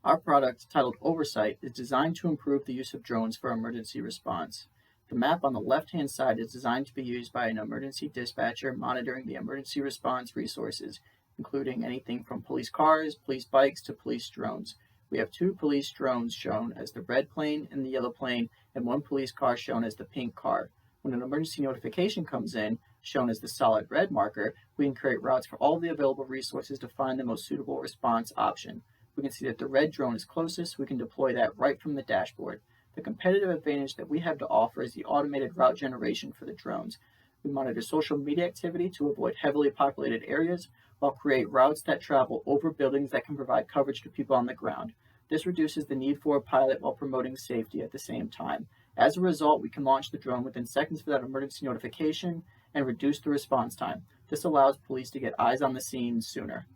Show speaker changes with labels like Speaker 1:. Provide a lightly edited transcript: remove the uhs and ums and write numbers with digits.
Speaker 1: Our product, titled OvRSITE, is designed to improve the use of drones for emergency response. The map on the left-hand side is designed to be used by an emergency dispatcher monitoring the emergency response resources, including anything from police cars, police bikes, to police drones. We have 2 police drones shown as the red plane and the yellow plane, and 1 police car shown as the pink car. When an emergency notification comes in, shown as the solid red marker, we can create routes for all the available resources to find the most suitable response option. We can see that the red drone is closest. We can deploy that right from the dashboard. The competitive advantage that we have to offer is the automated route generation for the drones. We monitor social media activity to avoid heavily populated areas, while create routes that travel over buildings that can provide coverage to people on the ground. This reduces the need for a pilot while promoting safety at the same time. As a result, we can launch the drone within seconds without emergency notification and reduce the response time. This allows police to get eyes on the scene sooner.